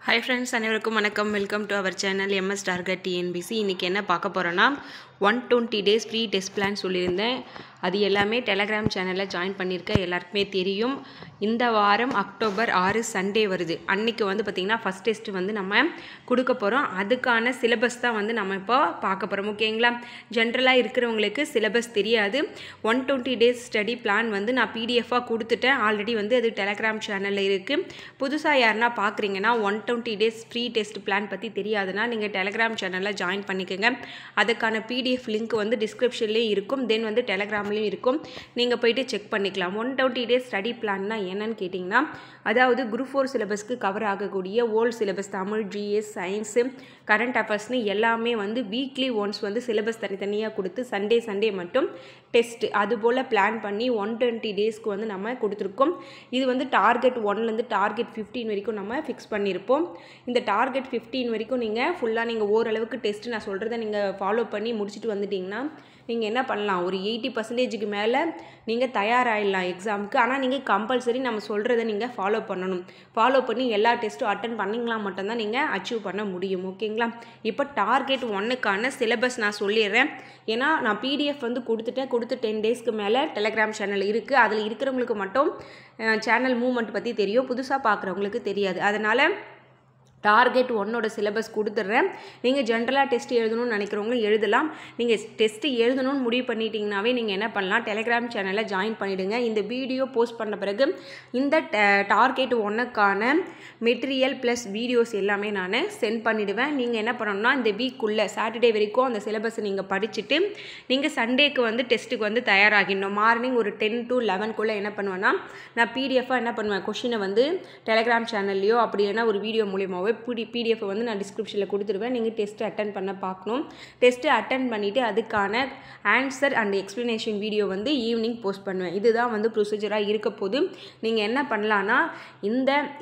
Hi friends, அனைவருக்கும் வணக்கம். Welcome to our channel MS Target TNPSC. இன்றைக்கி என்ன பார்க்க போகிறோன்னா 120 days ஃப்ரீ டெஸ்ட் பிளான் சொல்லியிருந்தேன். அது எல்லாமே டெலகிராம் சேனலில் ஜாயின் பண்ணியிருக்கேன். எல்லாருக்குமே தெரியும். இந்த வாரம் அக்டோபர் 6 சண்டே வருது. அன்றைக்கி வந்து பார்த்திங்கன்னா ஃபஸ்ட் டெஸ்ட் வந்து நம்ம கொடுக்க போகிறோம். அதுக்கான சிலபஸ் தான் வந்து நம்ம இப்போ பார்க்க போகிறோம். ஓகேங்களா? ஜென்ரலாக இருக்கிறவங்களுக்கு சிலபஸ் தெரியாது. 120 days ஸ்டடி பிளான் வந்து நான் பிடிஎஃபாக கொடுத்துட்டேன். ஆல்ரெடி வந்து அது டெலகிராம் சேனலில் இருக்குது. புதுசாக யாருன்னா பார்க்குறீங்கன்னா 120 days ஃப்ரீ டெஸ்ட் பிளான் பற்றி தெரியாதுன்னா நீங்கள் டெலகிராம் சேனலில் ஜாயின் பண்ணிக்கோங்க. அதுக்கான பிடிஎஃப் லிங்க் வந்து டிஸ்கிரிப்ஷன்லேயும் இருக்கும். தென் வந்து டெலகிராம்லேயும் இருக்கும். நீங்கள் போயிட்டு செக் பண்ணிக்கலாம். 120 days ஸ்டடி பிளான்னா என்னன்னு கேட்டிங்கன்னா, அதாவது குரூப் 4 சிலபஸ்க்கு கவர் ஆகக்கூடிய old syllabus Tamil, GS, science, current அஃபேர்ஸ்னு எல்லாமே வந்து வீக்லி ஒன்ஸ் வந்து சிலபஸ் தனித்தனியாக கொடுத்து சண்டே மட்டும் டெஸ்ட்டு அதுபோல் பிளான் பண்ணி 120 daysக்கு வந்து நம்ம கொடுத்துருக்கோம். இது வந்து டார்கெட் 1லேருந்து டார்கெட் 15 வரைக்கும் நம்ம ஃபிக்ஸ் பண்ணியிருப்போம். இந்த டார்கெட் 15 வரைக்கும் நீங்கள் ஓரளவுக்கு டெஸ்ட்டு நான் சொல்கிறத நீங்கள் ஃபாலோ பண்ணி முடிச்சுட்டு வந்துட்டிங்கன்னா நீங்கள் என்ன பண்ணலாம், ஒரு 80% மேலே நீங்கள் தயாராகிடலாம் எக்ஸாமுக்கு. ஆனால் நீங்கள் கம்பல்சரி நம்ம சொல்கிறத நீங்கள் ஃபாலோ பண்ணணும். ஃபாலோ பண்ணி எல்லா டெஸ்ட்டும் அட்டன் பண்ணிங்களா மட்டும்தான் நீங்கள் அச்சீவ் பண்ண முடியும். ஓகேங்களா? இப்போ டார்கெட் 1க்கான சிலபஸ் நான் சொல்லிடுறேன். ஏன்னா நான் பிடிஎஃப் வந்து கொடுத்து 10 daysக்கு மேலே டெலகிராம் சேனல் இருக்குது. அதில் இருக்கிறவங்களுக்கு மட்டும் சேனல் மூவ்மெண்ட் பற்றி தெரியும். புதுசாக பார்க்குறவங்களுக்கு தெரியாது. அதனால் டார்கெட் 1ஓட சிலபஸ் கொடுத்துட்றேன். நீங்கள் ஜென்ரலாக டெஸ்ட் எழுதணும்னு நினைக்கிறவங்களும் எழுதலாம். நீங்கள் டெஸ்ட்டு எழுதணும்னு முடிவு பண்ணிட்டீங்கன்னாவே நீங்கள் என்ன பண்ணலாம், டெலகிராம் சேனலில் ஜாயின் பண்ணிவிடுங்க. இந்த வீடியோ போஸ்ட் பண்ண பிறகு இந்த டார்கெட் 1க்கான மெட்டீரியல் ப்ளஸ் வீடியோஸ் எல்லாமே நான் சென்ட் பண்ணிவிடுவேன். நீங்கள் என்ன பண்ணணும்னா இந்த வீக்குள்ளே சாட்டர்டே வரைக்கும் அந்த சிலபஸை நீங்கள் படிச்சுட்டு நீங்கள் சண்டேக்கு வந்து டெஸ்ட்டுக்கு வந்து தயாராகிடணும். மார்னிங் ஒரு 10 to 11க்குள்ளே என்ன பண்ணுவேன்னா, நான் பிடிஎஃபாக என்ன பண்ணுவேன், கொஷினை வந்து டெலகிராம் சேனல்லையோ அப்படி இல்லைன்னா ஒரு வீடியோ மூலியமாகவே பிடிஎஃப் வந்து நான் டிஸ்கிரிப்ஷனில் கொடுத்துருவேன். நீங்கள் டெஸ்ட்டு அட்டன் பண்ண பார்க்கணும். டெஸ்ட்டு அட்டன் பண்ணிவிட்டு அதுக்கான ஆன்சர் அண்ட் எக்ஸ்ப்ளனேஷன் வீடியோ வந்து ஈவினிங் போஸ்ட் பண்ணுவேன். இதுதான் வந்து ப்ரொசீஜராக இருக்க போது. நீங்கள் என்ன பண்ணலான்னா,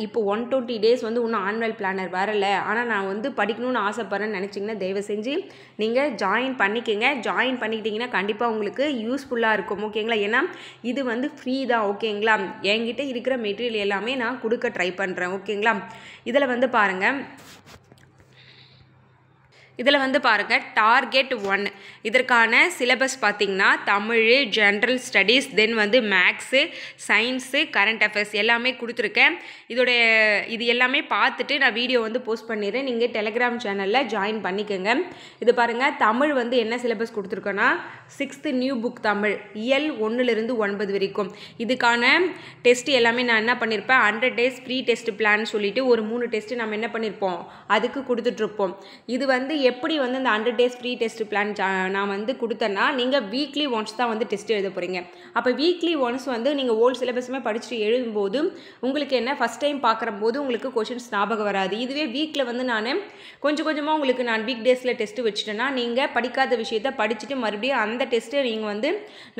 இப்போ 120 days வந்து இன்னும் ஆனுவல் பிளானர் வரலை, ஆனால் நான் வந்து படிக்கணும்னு ஆசைப்பட்றேன்னு நினச்சிங்கன்னா தயவு செஞ்சு நீங்கள் ஜாயின் பண்ணிக்கோங்க. ஜாயின் பண்ணிக்கிட்டிங்கன்னா கண்டிப்பாக உங்களுக்கு யூஸ்ஃபுல்லாக இருக்கும். ஓகேங்களா? ஏன்னா இது வந்து ஃப்ரீ தான். ஓகேங்களா? என்கிட்ட இருக்கிற மெட்டீரியல் எல்லாமே நான் கொடுக்க ட்ரை பண்ணுறேன். ஓகேங்களா? இதில் வந்து பாருங்கள் டார்கெட் 1 இதற்கான சிலபஸ் பார்த்திங்கன்னா தமிழ், ஜென்ரல் ஸ்டடீஸ், தென் வந்து மேக்ஸு, சயின்ஸு, கரண்ட் அஃபேர்ஸ் எல்லாமே கொடுத்துருக்கேன். இது எல்லாமே பார்த்துட்டு நான் வீடியோ வந்து போஸ்ட் பண்ணிடுறேன். நீங்கள் டெலகிராம் சேனலில் ஜாயின் பண்ணிக்கோங்க. இது பாருங்கள், தமிழ் வந்து என்ன சிலபஸ் கொடுத்துருக்கோன்னா 6th நியூ புக் தமிழ், இயல் 1லேருந்து 9 வரைக்கும். இதுக்கான டெஸ்ட் எல்லாமே நான் என்ன பண்ணியிருப்பேன், 100 days ஃப்ரீ டெஸ்ட் பிளான் சொல்லிவிட்டு ஒரு 3 டெஸ்ட்டு நம்ம என்ன பண்ணியிருப்போம், அதுக்கு கொடுத்துட்ருப்போம். இது வந்து எப்படி வந்து இந்த 100 days ஃப்ரீ டெஸ்ட் பிளான் நான் வந்து கொடுத்தேன்னா, நீங்கள் வீக்லி ஒன்ஸ் தான் வந்து டெஸ்ட் எழுத போகிறீங்க. அப்போ வீக்லி ஒன்ஸ் வந்து நீங்கள் ஓல்டு சிலபஸுமே படிச்சுட்டு எழுதும்போது உங்களுக்கு என்ன, ஃபஸ்ட் டைம் பார்க்குற போது உங்களுக்கு கொஷின்ஸ் ஞாபகம் வராது. இதுவே வீக்கில் வந்து நான் கொஞ்சமாக உங்களுக்கு நான் வீக் டேஸில் டெஸ்ட்டு வச்சுட்டேன்னா நீங்கள் படிக்காத விஷயத்த படிச்சுட்டு மறுபடியும் அந்த டெஸ்ட்டை நீங்கள் வந்து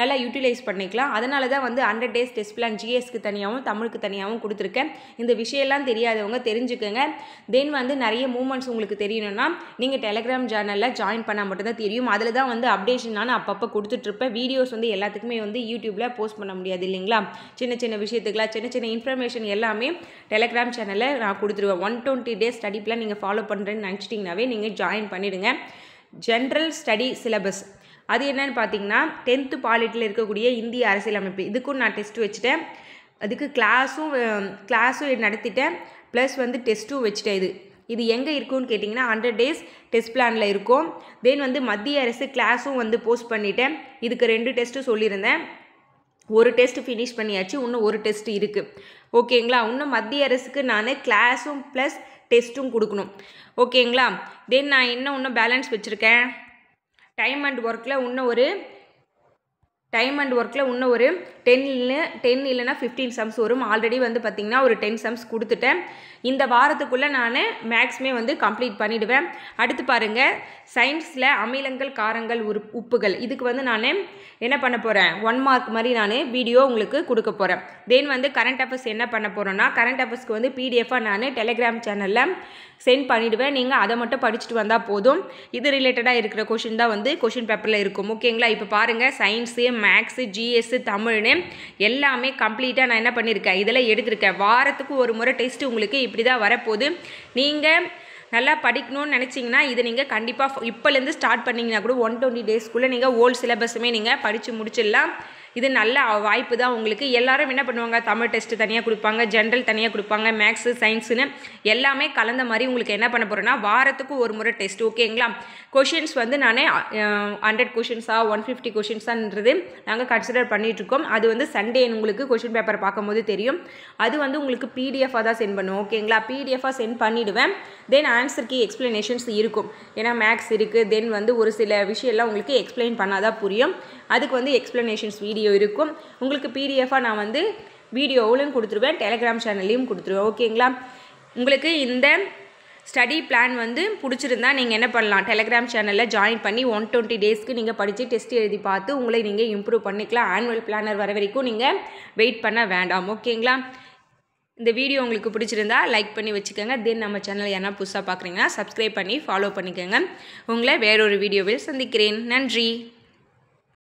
நல்லா யூட்டிலைஸ் பண்ணிக்கலாம். அதனால தான் வந்து 100 days டெஸ்ட் பிளான் ஜிஎஸ்க்கு தனியாகவும் தமிழுக்கு தனியாகவும் கொடுத்துருக்கேன். இந்த விஷயம்லாம் தெரியாதவங்க தெரிஞ்சுக்கோங்க. தென் வந்து நிறைய மூமெண்ட்ஸ் உங்களுக்கு தெரியணும்னா நீங்கள் டெலகிராம் சேனலில் ஜாயின் பண்ணால் மட்டும்தான் தெரியும். அதில் தான் வந்து அப்டேஷன் நான் அப்பப்போ கொடுத்துட்ருப்பேன். வீடியோஸ் வந்து எல்லாத்துக்குமே வந்து யூடியூப்பில் போஸ்ட் பண்ண முடியாது இல்லைங்களா? சின்ன விஷயத்துக்குலாம் சின்ன இன்ஃபர்மேஷன் எல்லாமே டெலகிராம் சேனலில் நான் கொடுத்துருவேன். 120 days ஸ்டடி பிளான் நீங்கள் ஃபாலோ பண்ணுறேன்னு நினச்சிட்டிங்கனாவே நீங்கள் ஜாயின் பண்ணிவிடுங்க. ஜென்ரல் ஸ்டடி சிலபஸ் அது என்னன்னு பார்த்தீங்கன்னா 10th பாலிட்டியில் இருக்கக்கூடிய இந்திய அரசியலமைப்பு, இதுக்கும் நான் டெஸ்ட் வச்சுட்டேன். அதுக்கு கிளாஸும் நடத்திட்டேன், ப்ளஸ் வந்து டெஸ்ட்டும் வச்சுட்டேன். இது எங்கே இருக்குன்னு கேட்டிங்கன்னா 100 days டெஸ்ட் பிளானில் இருக்கும். தென் வந்து மத்திய அரசு கிளாஸும் வந்து போஸ்ட் பண்ணிட்டேன். இதுக்கு 2 டெஸ்ட்டு சொல்லியிருந்தேன். ஒரு டெஸ்ட் ஃபினிஷ் பண்ணியாச்சு, இன்னும் ஒரு டெஸ்ட் இருக்குது. ஓகேங்களா? இன்னும் மத்திய அரசுக்கு நான் கிளாஸும் ப்ளஸ் டெஸ்ட்டும் கொடுக்கணும். ஓகேங்களா? தென் நான் இன்னும் பேலன்ஸ் வச்சுருக்கேன். டைம் அண்ட் ஒர்க்கில் இன்னும் ஒரு 10 இல்லைனா 15 சம்ஸ் வரும். ஆல்ரெடி வந்து பார்த்திங்கன்னா ஒரு 10 சம்ஸ் கொடுத்துட்டேன். இந்த வாரத்துக்குள்ளே நான் மேக்ஸுமே வந்து கம்ப்ளீட் பண்ணிவிடுவேன். அடுத்து பாருங்கள், சயின்ஸில் அமிலங்கள், காரங்கள், உப்புகள், இதுக்கு வந்து நான் என்ன பண்ண போகிறேன், 1 mark மாதிரி நான் வீடியோ உங்களுக்கு கொடுக்க போகிறேன். தென் வந்து கரண்ட் அஃபேர்ஸ் என்ன பண்ண போகிறேன்னா, கரண்ட் அஃபேர்ஸ்க்கு வந்து பிடிஎஃபாக நான் டெலகிராம் சேனலில் சென்ட் பண்ணிவிடுவேன். நீங்கள் அதை மட்டும் படிச்சுட்டு வந்தால் போதும். இது ரிலேட்டடாக இருக்கிற கொஷின் தான் வந்து கொஷின் பேப்பரில் இருக்கும். ஓகேங்களா? இப்போ பாருங்கள், சயின்ஸு, மேக்ஸு, ஜிஎஸ், தமிழ்னு எல்லாமே கம்ப்ளீட்டாக நான் என்ன பண்ணியிருக்கேன், இதெல்லாம் எடுத்திருக்கேன். வாரத்துக்கு ஒரு முறை டெஸ்ட்டு உங்களுக்கு இப்படி தான் வரப்போகுது. நீங்கள் நல்லா படிக்கணும்னு நினச்சிங்கன்னா இது நீங்கள் கண்டிப்பாக இப்போலேருந்து ஸ்டார்ட் பண்ணிங்கன்னா கூட 120 டேஸ்க்குள்ளே நீங்கள் ஓல்டு சிலபஸுமே நீங்கள் படித்து முடிச்சிடலாம். இது நல்ல வாய்ப்பு தான் உங்களுக்கு. எல்லாரும் என்ன பண்ணுவாங்க, தமிழ் டெஸ்ட்டு தனியாக கொடுப்பாங்க, ஜென்ரல் தனியாக கொடுப்பாங்க, மேக்ஸு, சயின்ஸுன்னு எல்லாமே கலந்த மாதிரி உங்களுக்கு என்ன பண்ண போகிறேன்னா வாரத்துக்கு ஒரு முறை டெஸ்ட். ஓகேங்களா? கொஷின்ஸ் வந்து நான் 100 கொஷின்ஸா 150 கொஷின்ஸான்றது நாங்கள் கன்சிடர் பண்ணிகிட்ருக்கோம். அது வந்து சண்டே உங்களுக்கு கொஷின் பேப்பர் பார்க்கும்போது தெரியும். அது வந்து உங்களுக்கு பிடிஎஃபாக தான் சென்ட் பண்ணுவோம். ஓகேங்களா? பிடிஎஃபாக சென்ட் பண்ணிவிடுவேன். தென் ஆன்சர் கீ எக்ஸ்ப்ளனேஷன்ஸ் இருக்கும். ஏன்னா மேக்ஸ் இருக்குது, தென் வந்து ஒரு சில விஷயம்லாம் உங்களுக்கு எக்ஸ்பிளைன் பண்ணாதான் புரியும். அதுக்கு வந்து எக்ஸ்ப்ளனேஷன்ஸ் வீடியோ இருக்கும். உங்களுக்கு பிடிஎஃபாக நான் வந்து வீடியோவிலும் கொடுத்துருவேன், டெலிகிராம் சேனல்லையும் கொடுத்துருவேன். ஓகேங்களா? உங்களுக்கு இந்த ஸ்டடி பிளான் வந்து பிடிச்சிருந்தா நீங்கள் என்ன பண்ணலாம், டெலிகிராம் சேனலில் ஜாயின் பண்ணி 120 டேஸ்க்கு நீங்கள் படித்து டெஸ்ட் எழுதி பார்த்து உங்களை நீங்கள் இம்ப்ரூவ் பண்ணிக்கலாம். ஆனுவல் பிளானர் வர வரைக்கும் நீங்கள் வெயிட் பண்ண வேண்டாம். ஓகேங்களா? இந்த வீடியோ உங்களுக்கு பிடிச்சிருந்தா லைக் பண்ணி வச்சுக்கோங்க. தென் நம்ம சேனல் யாரா புதுசாக பார்க்குறீங்கன்னா சப்ஸ்கிரைப் பண்ணி ஃபாலோ பண்ணிக்கோங்க. உங்களை வேறொரு வீடியோவில் சந்திக்கிறேன். நன்றி.